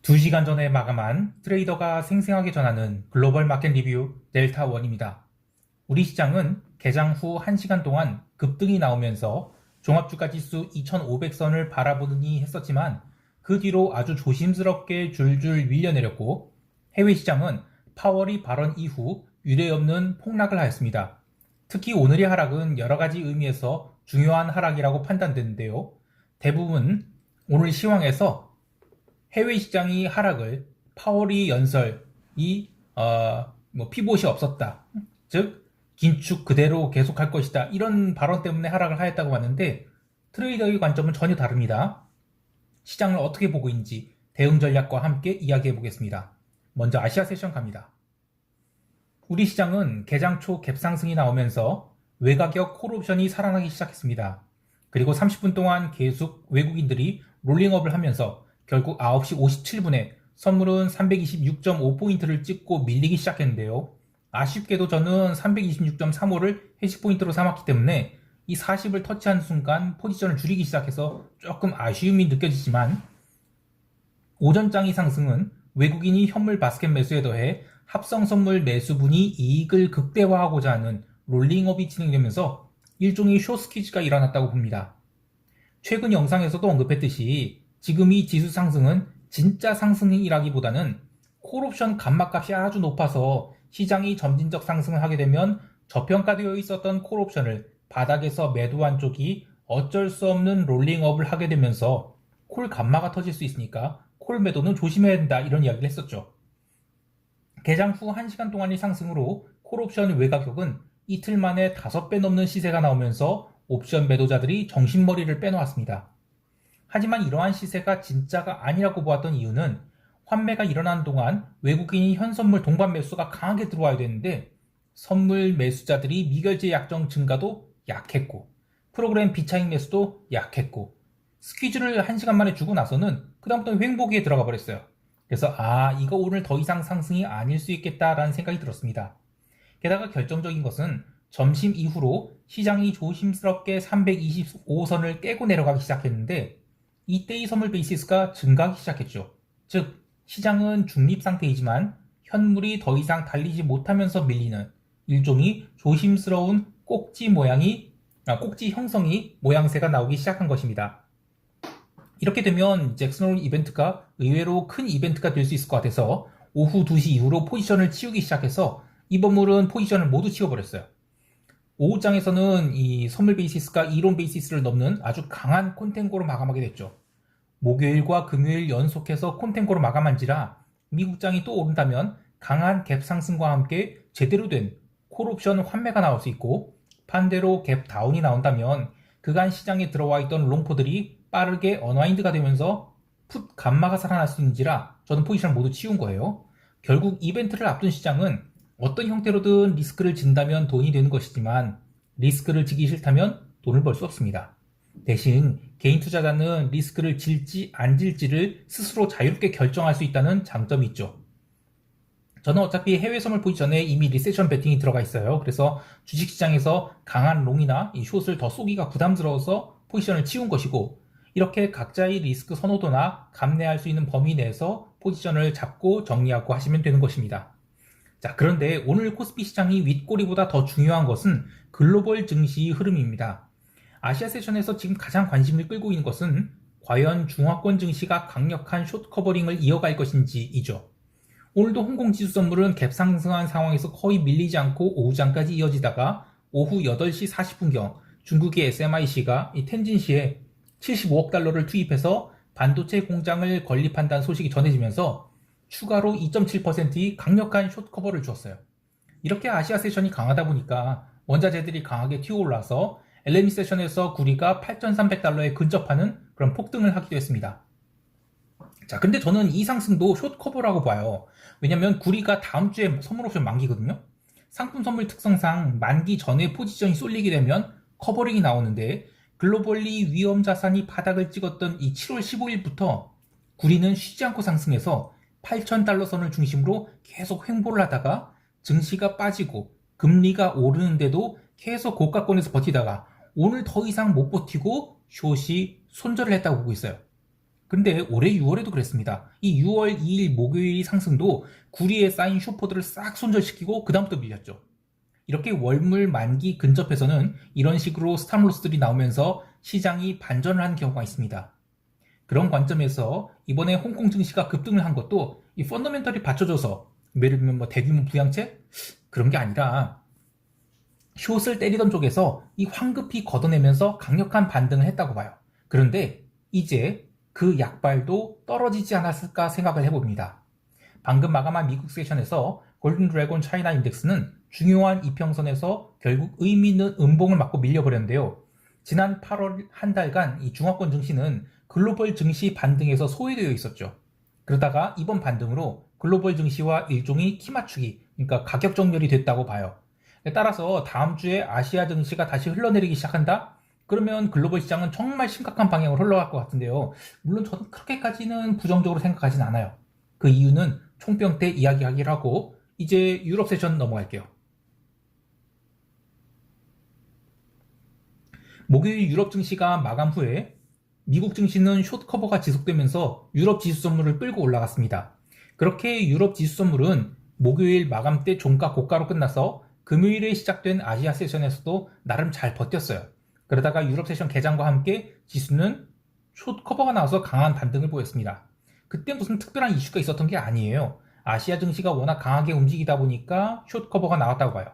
2시간 전에 마감한 트레이더가 생생하게 전하는 글로벌 마켓 리뷰 델타원입니다. 우리 시장은 개장 후 1시간 동안 급등이 나오면서 종합주가지수 2500선을 바라보느니 했었지만 그 뒤로 아주 조심스럽게 줄줄 밀려내렸고 해외 시장은 파월이 발언 이후 유례없는 폭락을 하였습니다. 특히 오늘의 하락은 여러가지 의미에서 중요한 하락이라고 판단되는데요. 대부분 오늘 시황에서 해외 시장이 하락을 파월이 연설이 피봇이 없었다. 즉 긴축 그대로 계속할 것이다. 이런 발언 때문에 하락을 하였다고 봤는데 트레이더의 관점은 전혀 다릅니다. 시장을 어떻게 보고 있는지 대응 전략과 함께 이야기해 보겠습니다. 먼저 아시아 세션 갑니다. 우리 시장은 개장 초 갭상승이 나오면서 외가격 콜옵션이 살아나기 시작했습니다. 그리고 30분 동안 계속 외국인들이 롤링업을 하면서 결국 9시 57분에 선물은 326.5포인트를 찍고 밀리기 시작했는데요. 아쉽게도 저는 326.35를 해시포인트로 삼았기 때문에 이 40을 터치한 순간 포지션을 줄이기 시작해서 조금 아쉬움이 느껴지지만 오전장의 상승은 외국인이 현물 바스켓 매수에 더해 합성 선물 매수분이 이익을 극대화하고자 하는 롤링업이 진행되면서 일종의 숏스퀴즈가 일어났다고 봅니다. 최근 영상에서도 언급했듯이 지금 이 지수 상승은 진짜 상승이라기보다는 콜옵션 감마값이 아주 높아서 시장이 점진적 상승을 하게 되면 저평가되어 있었던 콜옵션을 바닥에서 매도한 쪽이 어쩔 수 없는 롤링업을 하게 되면서 콜 감마가 터질 수 있으니까 콜 매도는 조심해야 된다, 이런 이야기를 했었죠. 개장 후 1시간 동안의 상승으로 콜옵션 외가격은 이틀 만에 5배 넘는 시세가 나오면서 옵션 매도자들이 정신머리를 빼놓았습니다. 하지만 이러한 시세가 진짜가 아니라고 보았던 이유는 환매가 일어나는 동안 외국인이 현선물 동반 매수가 강하게 들어와야 되는데 선물 매수자들이 미결제 약정 증가도 약했고 프로그램 비차익 매수도 약했고 스퀴즈를 1시간 만에 주고 나서는 그다음부터 횡보기에 들어가 버렸어요. 그래서 이거 오늘 더 이상 상승이 아닐 수 있겠다라는 생각이 들었습니다. 게다가 결정적인 것은 점심 이후로 시장이 조심스럽게 325선을 깨고 내려가기 시작했는데 이때의 선물 베이시스가 증가하기 시작했죠. 즉 시장은 중립 상태이지만 현물이 더 이상 달리지 못하면서 밀리는 일종의 조심스러운 꼭지 형성이 모양새가 나오기 시작한 것입니다. 이렇게 되면 잭슨홀 이벤트가 의외로 큰 이벤트가 될 수 있을 것 같아서 오후 2시 이후로 포지션을 치우기 시작해서 이번물은 포지션을 모두 치워버렸어요. 오후장에서는 이 선물 베이시스가 이론 베이시스를 넘는 아주 강한 콘텐고로 마감하게 됐죠. 목요일과 금요일 연속해서 콘텐고로 마감한지라 미국장이 또 오른다면 강한 갭 상승과 함께 제대로 된 콜옵션 환매가 나올 수 있고 반대로 갭 다운이 나온다면 그간 시장에 들어와 있던 롱포들이 빠르게 언와인드가 되면서 풋 감마가 살아날 수 있는지라 저는 포지션을 모두 치운 거예요. 결국 이벤트를 앞둔 시장은 어떤 형태로든 리스크를 진다면 돈이 되는 것이지만 리스크를 지기 싫다면 돈을 벌 수 없습니다. 대신 개인 투자자는 리스크를 질지 안 질지를 스스로 자유롭게 결정할 수 있다는 장점이 있죠. 저는 어차피 해외 선물 포지션에 이미 리세션 베팅이 들어가 있어요. 그래서 주식시장에서 강한 롱이나 이 숏을 더 쏘기가 부담스러워서 포지션을 치운 것이고 이렇게 각자의 리스크 선호도나 감내할 수 있는 범위 내에서 포지션을 잡고 정리하고 하시면 되는 것입니다. 자, 그런데 오늘 코스피 시장이 윗꼬리보다 더 중요한 것은 글로벌 증시의 흐름입니다. 아시아 세션에서 지금 가장 관심을 끌고 있는 것은 과연 중화권 증시가 강력한 숏 커버링을 이어갈 것인지이죠. 오늘도 홍콩 지수 선물은 갭 상승한 상황에서 거의 밀리지 않고 오후장까지 이어지다가 오후 8시 40분경 중국의 SMIC가 텐진시에 75억 달러를 투입해서 반도체 공장을 건립한다는 소식이 전해지면서 추가로 2.7%의 강력한 숏 커버를 주었어요. 이렇게 아시아 세션이 강하다 보니까 원자재들이 강하게 튀어올라서 LME 세션에서 구리가 8,300달러에 근접하는 그런 폭등을 하기도 했습니다. 자, 근데 저는 이 상승도 숏 커버라고 봐요. 왜냐면 구리가 다음 주에 선물 옵션 만기거든요. 상품 선물 특성상 만기 전에 포지션이 쏠리게 되면 커버링이 나오는데 글로벌리 위험 자산이 바닥을 찍었던 이 7월 15일부터 구리는 쉬지 않고 상승해서 8,000달러 선을 중심으로 계속 횡보를 하다가 증시가 빠지고 금리가 오르는데도 계속 고가권에서 버티다가 오늘 더 이상 못 버티고 숏이 손절을 했다고 보고 있어요. 근데 올해 6월에도 그랬습니다. 이 6월 2일 목요일 상승도 구리에 쌓인 숏포들을 싹 손절시키고 그 다음부터 밀렸죠. 이렇게 월물 만기 근접해서는 이런 식으로 스탑로스들이 나오면서 시장이 반전을 한 경우가 있습니다. 그런 관점에서 이번에 홍콩 증시가 급등을 한 것도 이 펀더멘털이 받쳐줘서, 예를 들면 뭐 대규모 부양책? 그런 게 아니라 숏을 때리던 쪽에서 이 황급히 걷어내면서 강력한 반등을 했다고 봐요. 그런데 이제 그 약발도 떨어지지 않았을까 생각을 해봅니다. 방금 마감한 미국 세션에서 골든 드래곤 차이나 인덱스는 중요한 이평선에서 결국 의미 있는 음봉을 맞고 밀려버렸는데요. 지난 8월 한 달간 이 중화권 증시는 글로벌 증시 반등에서 소외되어 있었죠. 그러다가 이번 반등으로 글로벌 증시와 일종의 키 맞추기, 그러니까 가격 정렬이 됐다고 봐요. 따라서 다음 주에 아시아 증시가 다시 흘러내리기 시작한다? 그러면 글로벌 시장은 정말 심각한 방향으로 흘러갈 것 같은데요. 물론 저는 그렇게까지는 부정적으로 생각하진 않아요. 그 이유는 총평 때 이야기하기로 하고 이제 유럽 세션 넘어갈게요. 목요일 유럽 증시가 마감 후에 미국 증시는 숏 커버가 지속되면서 유럽 지수 선물을 끌고 올라갔습니다. 그렇게 유럽 지수 선물은 목요일 마감 때 종가 고가로 끝나서 금요일에 시작된 아시아 세션에서도 나름 잘 버텼어요. 그러다가 유럽 세션 개장과 함께 지수는 숏 커버가 나와서 강한 반등을 보였습니다. 그때 무슨 특별한 이슈가 있었던 게 아니에요. 아시아 증시가 워낙 강하게 움직이다 보니까 숏 커버가 나왔다고 봐요.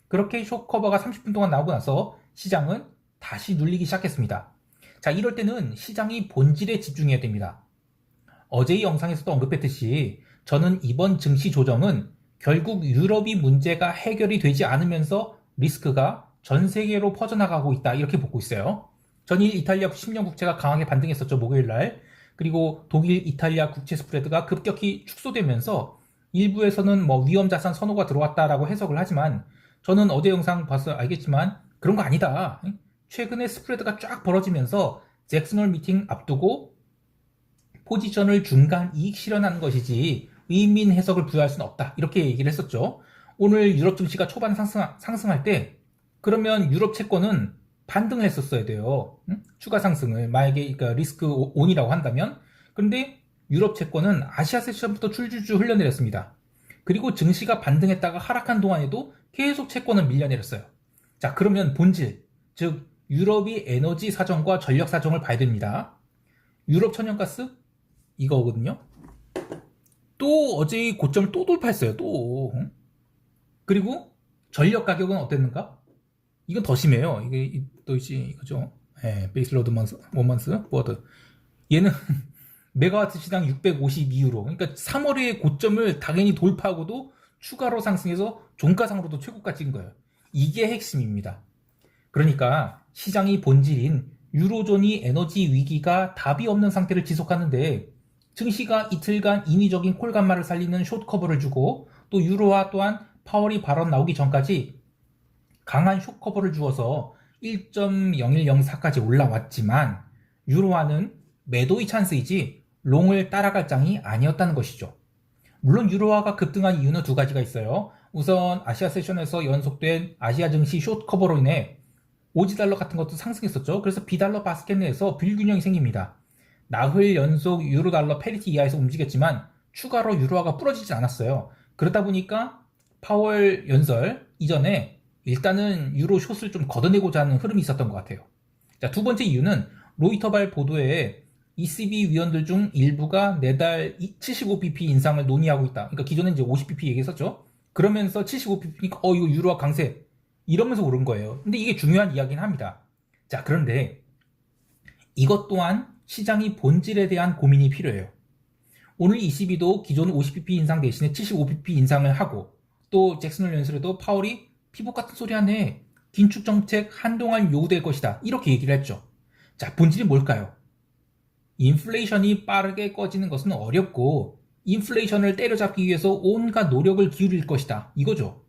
그렇게 숏 커버가 30분 동안 나오고 나서 시장은 다시 눌리기 시작했습니다. 자, 이럴 때는 시장이 본질에 집중해야 됩니다. 어제의 영상에서도 언급했듯이 저는 이번 증시 조정은 결국 유럽이 문제가 해결이 되지 않으면서 리스크가 전 세계로 퍼져나가고 있다, 이렇게 보고 있어요. 전일 이탈리아 10년 국채가 강하게 반등했었죠, 목요일날. 그리고 독일, 이탈리아 국채 스프레드가 급격히 축소되면서 일부에서는 뭐 위험자산 선호가 들어왔다라고 해석을 하지만 저는 어제 영상 봐서 알겠지만 그런 거 아니다. 최근에 스프레드가 쫙 벌어지면서 잭슨홀 미팅 앞두고 포지션을 중간 이익 실현하는 것이지 의미인 해석을 부여할 수는 없다, 이렇게 얘기를 했었죠. 오늘 유럽 증시가 초반 상승할 때 그러면 유럽 채권은 반등을 했었어야 돼요. 추가 상승을 만약에 그러니까 리스크 온이라고 한다면. 그런데 유럽 채권은 아시아 세션부터 줄줄줄 흘러내렸습니다. 그리고 증시가 반등했다가 하락한 동안에도 계속 채권은 밀려내렸어요. 자, 그러면 본질, 즉 유럽이 에너지 사정과 전력 사정을 봐야 됩니다. 유럽 천연가스 이거거든요. 또 어제의 고점을 또 돌파했어요. 또. 그리고 전력 가격은 어땠는가? 이건 더 심해요. 이게 또 이거죠. 베이스로드 원먼스 워드. 얘는 메가와트 시당 652유로. 그러니까 3월의 고점을 당연히 돌파하고도 추가로 상승해서 종가상으로도 최고가 찍은 거예요. 이게 핵심입니다. 그러니까 시장이 본질인 유로존이 에너지 위기가 답이 없는 상태를 지속하는데 증시가 이틀간 인위적인 콜감마를 살리는 숏 커버를 주고 또 유로화 또한 파월이 발언 나오기 전까지 강한 숏 커버를 주어서 1.0104까지 올라왔지만 유로화는 매도의 찬스이지 롱을 따라갈 장이 아니었다는 것이죠. 물론 유로화가 급등한 이유는 두 가지가 있어요. 우선 아시아 세션에서 연속된 아시아 증시 숏 커버로 인해 오지달러 같은 것도 상승했었죠. 그래서 비달러 바스켓 내에서 불균형이 생깁니다. 나흘 연속 유로달러 페리티 이하에서 움직였지만 추가로 유로화가 부러지지 않았어요. 그러다 보니까 파월 연설 이전에 일단은 유로 숏을 좀 걷어내고자 하는 흐름이 있었던 것 같아요. 자, 두 번째 이유는 로이터발 보도에 ECB 위원들 중 일부가 내달 75bp 인상을 논의하고 있다. 그러니까 기존에 이제 50bp 얘기했었죠. 그러면서 75bp니까 이거 유로화 강세 이러면서 오른 거예요. 근데 이게 중요한 이야기는 합니다. 자, 그런데 이것 또한 시장이 본질에 대한 고민이 필요해요. 오늘 ECB도 기존 50bp 인상 대신에 75bp 인상을 하고 또 잭슨홀 연설에도 파월이 피복 같은 소리 하네. 긴축 정책 한동안 요구될 것이다. 이렇게 얘기를 했죠. 자, 본질이 뭘까요? 인플레이션이 빠르게 꺼지는 것은 어렵고 인플레이션을 때려잡기 위해서 온갖 노력을 기울일 것이다. 이거죠.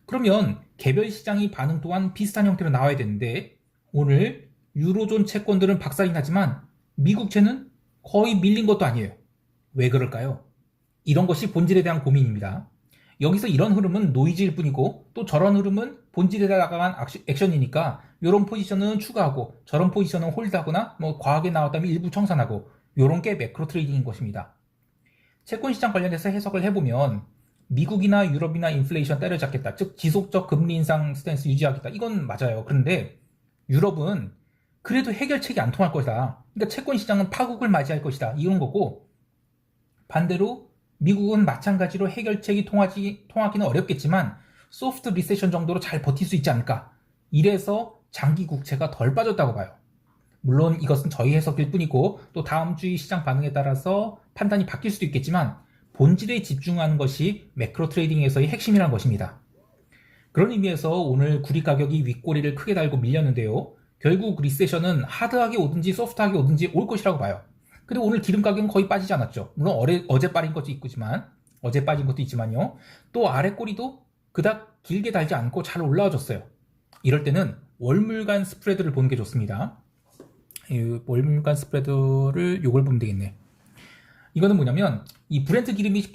그러면 개별 시장의 반응 또한 비슷한 형태로 나와야 되는데 오늘 유로존 채권들은 박살이 나지만 미국채는 거의 밀린 것도 아니에요. 왜 그럴까요? 이런 것이 본질에 대한 고민입니다. 여기서 이런 흐름은 노이즈일 뿐이고 또 저런 흐름은 본질에 나가간 액션이니까 이런 포지션은 추가하고 저런 포지션은 홀드하거나 뭐 과하게 나왔다면 일부 청산하고 요런 게 매크로 트레이딩인 것입니다. 채권 시장 관련해서 해석을 해보면 미국이나 유럽이나 인플레이션 때려잡겠다. 즉 지속적 금리 인상 스탠스 유지하겠다. 이건 맞아요. 그런데 유럽은 그래도 해결책이 안 통할 것이다. 그러니까 채권 시장은 파국을 맞이할 것이다. 이런 거고, 반대로 미국은 마찬가지로 해결책이 통하기는 어렵겠지만 소프트 리세션 정도로 잘 버틸 수 있지 않을까. 이래서 장기 국채가 덜 빠졌다고 봐요. 물론 이것은 저희 해석일 뿐이고 또 다음 주의 시장 반응에 따라서 판단이 바뀔 수도 있겠지만 본질에 집중하는 것이 매크로 트레이딩에서의 핵심이라는 것입니다. 그런 의미에서 오늘 구리 가격이 윗꼬리를 크게 달고 밀렸는데요. 결국 리세션은 하드하게 오든지 소프트하게 오든지 올 것이라고 봐요. 근데 오늘 기름 가격은 거의 빠지지 않았죠. 물론 어제 빠진 것도 있지만요. 또 아래 꼬리도 그닥 길게 달지 않고 잘 올라와줬어요. 이럴 때는 월물간 스프레드를 보는 게 좋습니다. 이 월물간 스프레드를 요걸 보면 되겠네. 이거는 뭐냐면 이 브렌트 기름이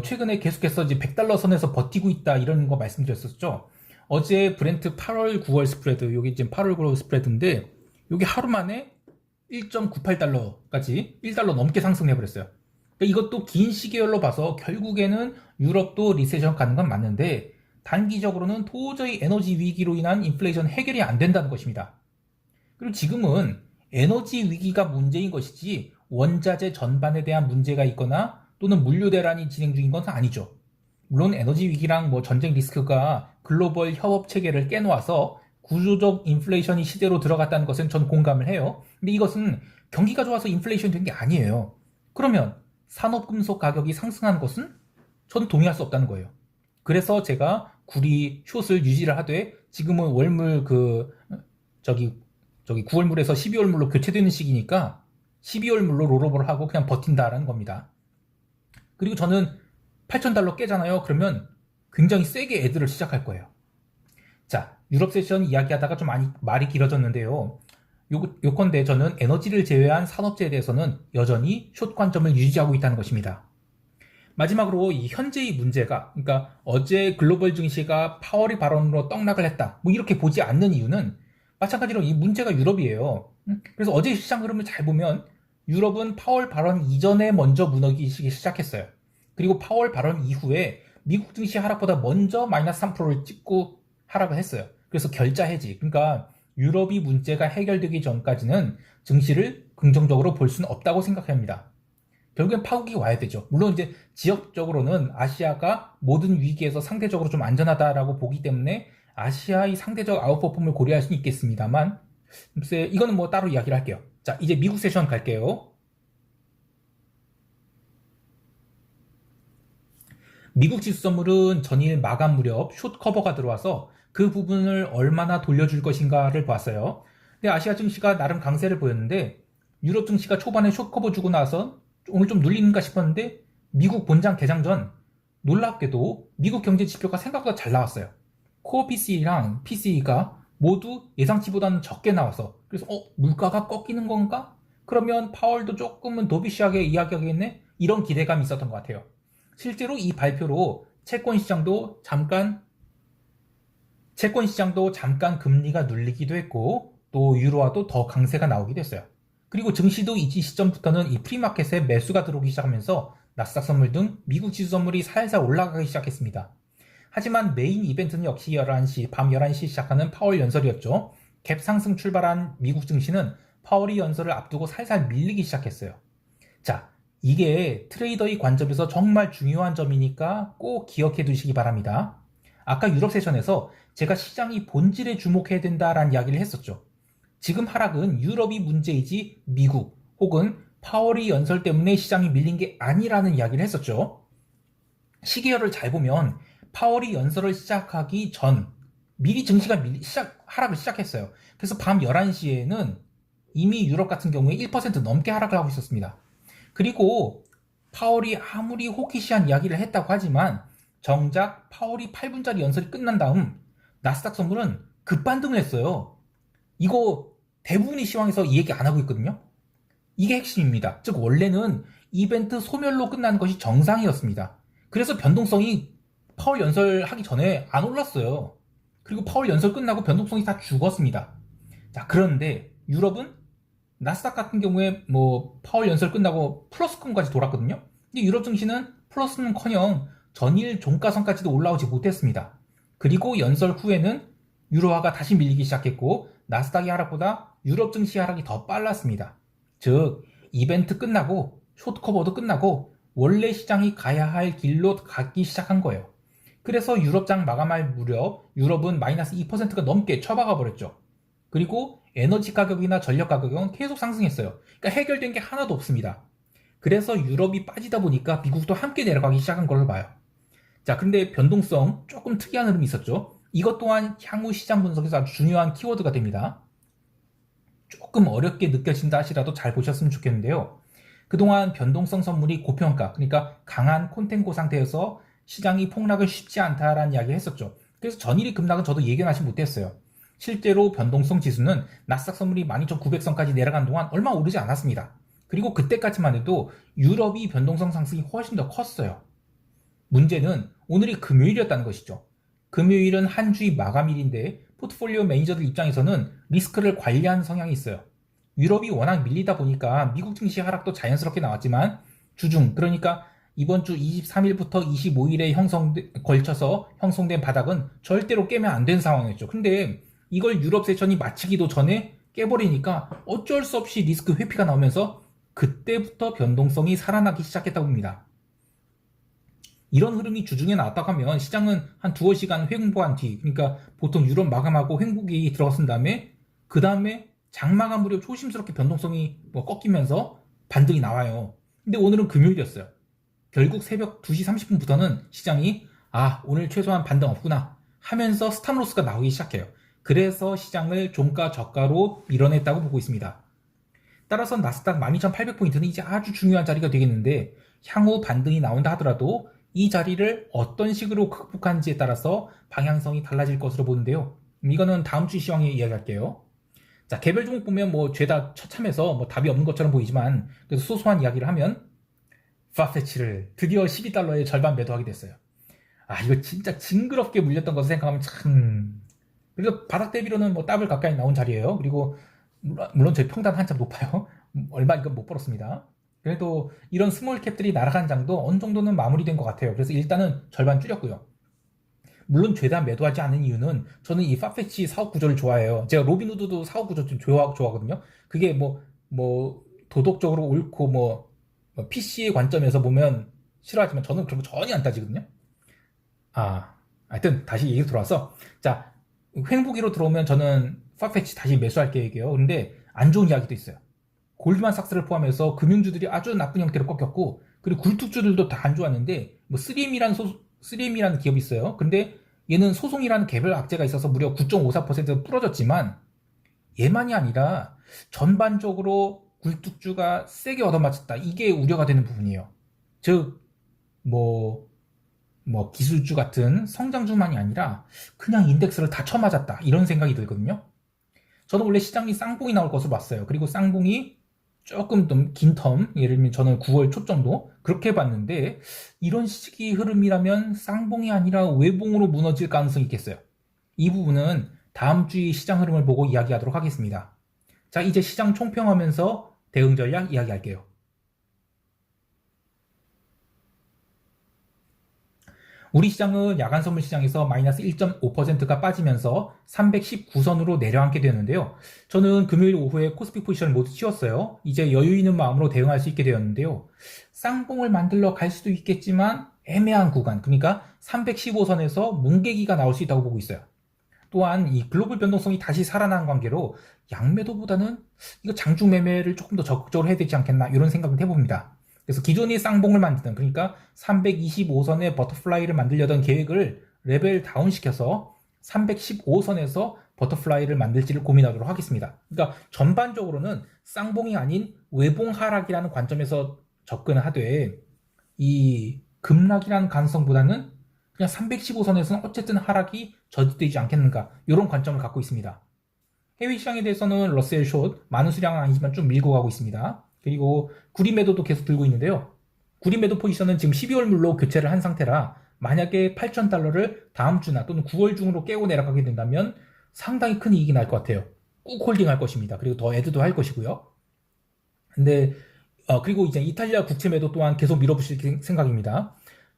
최근에 계속해서 이제 $100 선에서 버티고 있다 이런 거 말씀드렸었죠. 어제 브렌트 8월 9월 스프레드, 요게 지금 8월 9월 스프레드인데 요게 하루 만에 1.98달러까지 1달러 넘게 상승해버렸어요. 그러니까 이것도 긴 시계열로 봐서 결국에는 유럽도 리세션 가는 건 맞는데 단기적으로는 도저히 에너지 위기로 인한 인플레이션 해결이 안 된다는 것입니다. 그리고 지금은 에너지 위기가 문제인 것이지 원자재 전반에 대한 문제가 있거나 또는 물류 대란이 진행 중인 것은 아니죠. 물론 에너지 위기랑 전쟁 리스크가 글로벌 협업 체계를 깨놓아서 구조적 인플레이션이 시대로 들어갔다는 것은 전 공감을 해요. 근데 이것은 경기가 좋아서 인플레이션이 된 게 아니에요. 그러면 산업금속 가격이 상승한 것은 전 동의할 수 없다는 거예요. 그래서 제가 구리 숏을 유지를 하되 지금은 월물 9월물에서 12월물로 교체되는 시기니까 12월물로 롤오버를 하고 그냥 버틴다라는 겁니다. 그리고 저는 $8,000 깨잖아요. 그러면 굉장히 세게 애들을 시작할 거예요. 자, 유럽 세션 이야기하다가 좀 말이 길어졌는데요. 요건데 저는 에너지를 제외한 산업재에 대해서는 여전히 숏 관점을 유지하고 있다는 것입니다. 마지막으로 이 현재의 문제가, 그러니까 어제 글로벌 증시가 파월이 발언으로 떡락을 했다. 이렇게 보지 않는 이유는 마찬가지로 이 문제가 유럽이에요. 그래서 어제 시장 흐름을 잘 보면 유럽은 파월 발언 이전에 먼저 무너지기 시작했어요. 그리고 파월 발언 이후에 미국 증시 하락보다 먼저 마이너스 3%를 찍고 하락을 했어요. 그래서 결자 해지, 그러니까 유럽이 문제가 해결되기 전까지는 증시를 긍정적으로 볼 수는 없다고 생각합니다. 결국엔 파국이 와야 되죠. 물론 이제 지역적으로는 아시아가 모든 위기에서 상대적으로 좀 안전하다라고 보기 때문에 아시아의 상대적 아웃퍼폼을 고려할 수는 있겠습니다만, 글쎄 이거는 따로 이야기를 할게요. 자, 이제 미국 세션 갈게요. 미국 지수 선물은 전일 마감 무렵 숏 커버가 들어와서 그 부분을 얼마나 돌려줄 것인가를 봤어요. 근데 아시아 증시가 나름 강세를 보였는데 유럽 증시가 초반에 숏 커버 주고 나서 오늘 좀 눌리는가 싶었는데 미국 본장 개장 전 놀랍게도 미국 경제 지표가 생각보다 잘 나왔어요. 코어 PCE랑 PCE가 모두 예상치보다는 적게 나와서 그래서 물가가 꺾이는 건가? 그러면 파월도 조금은 도비시하게 이야기하겠네? 이런 기대감이 있었던 것 같아요. 실제로 이 발표로 채권 시장도 잠깐 금리가 눌리기도 했고 또 유로화도 더 강세가 나오기도 했어요. 그리고 증시도 이 시점부터는 이 프리마켓에 매수가 들어오기 시작하면서 나스닥 선물 등 미국 지수 선물이 살살 올라가기 시작했습니다. 하지만 메인 이벤트는 역시 밤 11시 시작하는 파월 연설이었죠. 갭 상승 출발한 미국 증시는 파월이 연설을 앞두고 살살 밀리기 시작했어요. 자, 이게 트레이더의 관점에서 정말 중요한 점이니까 꼭 기억해 두시기 바랍니다. 아까 유럽 세션에서 제가 시장이 본질에 주목해야 된다라는 이야기를 했었죠. 지금 하락은 유럽이 문제이지 미국 혹은 파월이 연설 때문에 시장이 밀린 게 아니라는 이야기를 했었죠. 시계열을 잘 보면 파월이 연설을 시작하기 전 미리 증시가 하락을 시작했어요. 그래서 밤 11시에는 이미 유럽 같은 경우에 1% 넘게 하락을 하고 있었습니다. 그리고 파월이 아무리 호키시한 이야기를 했다고 하지만 정작 파월이 8분짜리 연설이 끝난 다음 나스닥 선물은 급반등을 했어요. 이거 대부분의 시황에서 이 얘기 안 하고 있거든요. 이게 핵심입니다. 즉 원래는 이벤트 소멸로 끝나는 것이 정상이었습니다. 그래서 변동성이 파월 연설하기 전에 안 올랐어요. 그리고 파월 연설 끝나고 변동성이 다 죽었습니다. 자, 그런데 유럽은 나스닥 같은 경우에 뭐 파월 연설 끝나고 플러스권까지 돌았거든요. 근데 유럽 증시는 플러스는커녕 전일 종가선까지도 올라오지 못했습니다. 그리고 연설 후에는 유로화가 다시 밀리기 시작했고 나스닥의 하락보다 유럽 증시 하락이 더 빨랐습니다. 즉 이벤트 끝나고 숏커버도 끝나고 원래 시장이 가야 할 길로 가기 시작한 거예요. 그래서 유럽장 마감할 무렵 유럽은 마이너스 2%가 넘게 처박아 버렸죠. 그리고 에너지 가격이나 전력 가격은 계속 상승했어요. 그러니까 해결된 게 하나도 없습니다. 그래서 유럽이 빠지다 보니까 미국도 함께 내려가기 시작한 걸로 봐요. 자, 근데 변동성 조금 특이한 흐름이 있었죠. 이것 또한 향후 시장 분석에서 아주 중요한 키워드가 됩니다. 조금 어렵게 느껴진다 하시라도 잘 보셨으면 좋겠는데요. 그동안 변동성 선물이 고평가, 그러니까 강한 콘텐고 상태여서 시장이 폭락을 쉽지 않다라는 이야기 했었죠. 그래서 전일이 급락은 저도 예견하지 못했어요. 실제로 변동성 지수는 나스닥 선물이 12,900선까지 내려간 동안 얼마 오르지 않았습니다. 그리고 그때까지만 해도 유럽이 변동성 상승이 훨씬 더 컸어요. 문제는 오늘이 금요일이었다는 것이죠. 금요일은 한 주의 마감일인데 포트폴리오 매니저들 입장에서는 리스크를 관리하는 성향이 있어요. 유럽이 워낙 밀리다 보니까 미국 증시 하락도 자연스럽게 나왔지만 주중, 그러니까 이번 주 23일부터 25일에 걸쳐서 형성된 바닥은 절대로 깨면 안 되는 상황이었죠. 근데 이걸 유럽 세션이 마치기도 전에 깨버리니까 어쩔 수 없이 리스크 회피가 나오면서 그때부터 변동성이 살아나기 시작했다고 봅니다. 이런 흐름이 주중에 나왔다고 하면 시장은 한 두어 시간 횡보한 뒤, 그러니까 보통 유럽 마감하고 횡보기 들어갔은 다음에 그 다음에 장마감 무렵 조심스럽게 변동성이 꺾이면서 반등이 나와요. 근데 오늘은 금요일이었어요. 결국 새벽 2시 30분부터는 시장이 오늘 최소한 반등 없구나 하면서 스탑로스가 나오기 시작해요. 그래서 시장을 종가 저가로 밀어냈다고 보고 있습니다. 따라서 나스닥 12,800포인트는 이제 아주 중요한 자리가 되겠는데 향후 반등이 나온다 하더라도 이 자리를 어떤 식으로 극복하는지에 따라서 방향성이 달라질 것으로 보는데요. 이거는 다음 주 시황에 이야기할게요. 자, 개별 종목 보면 죄다 처참해서 답이 없는 것처럼 보이지만 그래서 소소한 이야기를 하면 파페치를 드디어 12달러에 절반 매도하게 됐어요. 이거 진짜 징그럽게 물렸던 것을 생각하면 참. 그래서 바닥 대비로는 더블 가까이 나온 자리예요. 그리고 물론 저희 평단 한참 높아요. 얼마 이건 못 벌었습니다. 그래도 이런 스몰 캡들이 날아간 장도 어느 정도는 마무리된 것 같아요. 그래서 일단은 절반 줄였고요. 물론 죄다 매도하지 않은 이유는 저는 이 파페치 사업 구조를 좋아해요. 제가 로빈후드도 사업 구조 좀 좋아하거든요. 그게 도덕적으로 옳고 PC의 관점에서 보면 싫어하지만 저는 그런 거 전혀 안 따지거든요. 하여튼 다시 얘기 들어와서 자, 횡보기로 들어오면 저는 파페치 다시 매수할 계획이에요. 그런데 안 좋은 이야기도 있어요. 골드만삭스를 포함해서 금융주들이 아주 나쁜 형태로 꺾였고 그리고 굴뚝주들도 다 안 좋았는데 3M이라는 기업이 있어요. 근데 얘는 소송이라는 개별 악재가 있어서 무려 9.54% 부러졌지만 얘만이 아니라 전반적으로 굴뚝주가 세게 얻어맞았다. 이게 우려가 되는 부분이에요. 즉 기술주 같은 성장주만이 아니라 그냥 인덱스를 다 쳐맞았다. 이런 생각이 들거든요. 저는 원래 시장이 쌍봉이 나올 것으로 봤어요. 그리고 쌍봉이 조금 좀 긴 텀, 예를 들면 저는 9월 초 정도 그렇게 봤는데 이런 시기 흐름이라면 쌍봉이 아니라 외봉으로 무너질 가능성이 있겠어요. 이 부분은 다음 주의 시장 흐름을 보고 이야기하도록 하겠습니다. 자, 이제 시장 총평하면서 대응 전략 이야기할게요. 우리 시장은 야간 선물 시장에서 마이너스 1.5%가 빠지면서 319선으로 내려앉게 되었는데요. 저는 금요일 오후에 코스피 포지션을 모두 치웠어요. 이제 여유 있는 마음으로 대응할 수 있게 되었는데요. 쌍봉을 만들러 갈 수도 있겠지만 애매한 구간, 그러니까 315선에서 뭉개기가 나올 수 있다고 보고 있어요. 또한 이 글로벌 변동성이 다시 살아나는 관계로 양매도보다는 이거 장중 매매를 조금 더 적극적으로 해야 되지 않겠나 이런 생각을 해봅니다. 그래서 기존의 쌍봉을 만드는, 그러니까 325선의 버터플라이를 만들려던 계획을 레벨 다운시켜서 315선에서 버터플라이를 만들지를 고민하도록 하겠습니다. 그러니까 전반적으로는 쌍봉이 아닌 외봉 하락이라는 관점에서 접근을 하되 이 급락이라는 가능성보다는 그냥 315선에서는 어쨌든 하락이 저지되지 않겠는가 이런 관점을 갖고 있습니다. 해외 시장에 대해서는 러셀 숏, 많은 수량은 아니지만 좀 밀고 가고 있습니다. 그리고 구리 매도도 계속 들고 있는데요. 구리 매도 포지션은 지금 12월 물로 교체를 한 상태라 만약에 8,000달러를 다음 주나 또는 9월 중으로 깨고 내려가게 된다면 상당히 큰 이익이 날 것 같아요. 꾹 홀딩할 것입니다. 그리고 더 애드도 할 것이고요. 근데 그리고 이제 이탈리아 국채매도 또한 계속 밀어붙일 생각입니다.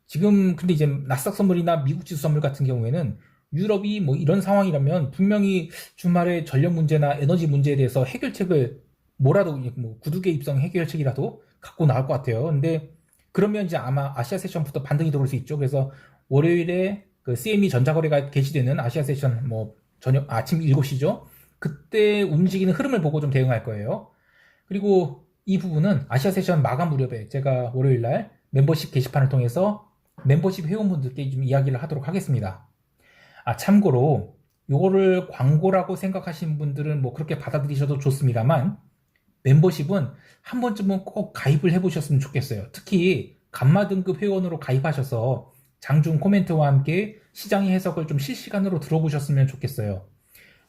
지금 근데 이제 나스닥 선물이나 미국 지수 선물 같은 경우에는 유럽이 뭐 이런 상황이라면 분명히 주말에 전력 문제나 에너지 문제에 대해서 해결책을 뭐라도 뭐 구두개 입성 해결책이라도 갖고 나올 것 같아요. 근데 그러면 이제 아마 아시아 세션부터 반등이 들어올 수 있죠. 그래서 월요일에 그 CME 전자거래가 개시되는 아시아 세션 뭐 저녁 아침 7시죠. 그때 움직이는 흐름을 보고 좀 대응할 거예요. 그리고 이 부분은 아시아 세션 마감 무렵에 제가 월요일날 멤버십 게시판을 통해서 멤버십 회원분들께 좀 이야기를 하도록 하겠습니다. 참고로 요거를 광고라고 생각하시는 분들은 뭐 그렇게 받아들이셔도 좋습니다만 멤버십은 한 번쯤은 꼭 가입을 해보셨으면 좋겠어요. 특히 감마 등급 회원으로 가입하셔서 장중 코멘트와 함께 시장의 해석을 좀 실시간으로 들어보셨으면 좋겠어요.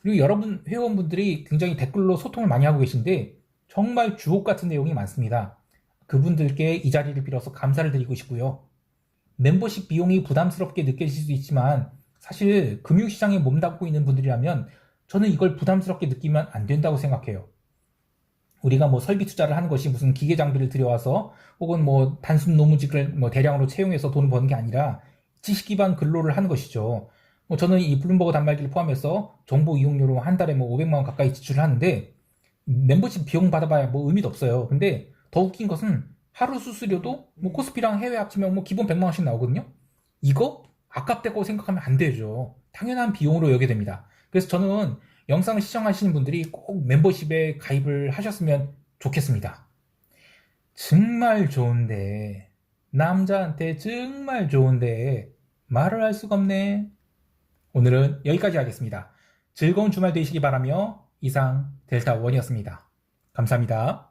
그리고 여러분 회원분들이 굉장히 댓글로 소통을 많이 하고 계신데 정말 주옥 같은 내용이 많습니다. 그분들께 이 자리를 빌어서 감사를 드리고 싶고요. 멤버십 비용이 부담스럽게 느껴질 수도 있지만 사실 금융시장에 몸담고 있는 분들이라면 저는 이걸 부담스럽게 느끼면 안 된다고 생각해요. 우리가 뭐 설비 투자를 하는 것이 무슨 기계 장비를 들여와서 혹은 뭐 단순 노무직을 뭐 대량으로 채용해서 돈을 버는 게 아니라 지식 기반 근로를 하는 것이죠. 뭐 저는 이 블룸버그 단말기를 포함해서 정보 이용료로 한 달에 뭐 500만 원 가까이 지출을 하는데 멤버십 비용 받아봐야 뭐 의미도 없어요. 근데 더 웃긴 것은 하루 수수료도 뭐 코스피랑 해외 합치면 뭐 기본 100만 원씩 나오거든요. 이거 아깝다고 생각하면 안 되죠. 당연한 비용으로 여겨야 됩니다. 그래서 저는 영상을 시청하시는 분들이 꼭 멤버십에 가입을 하셨으면 좋겠습니다. 정말 좋은데 남자한테 정말 좋은데 말을 할 수가 없네. 오늘은 여기까지 하겠습니다. 즐거운 주말 되시기 바라며 이상 델타원이었습니다. 감사합니다.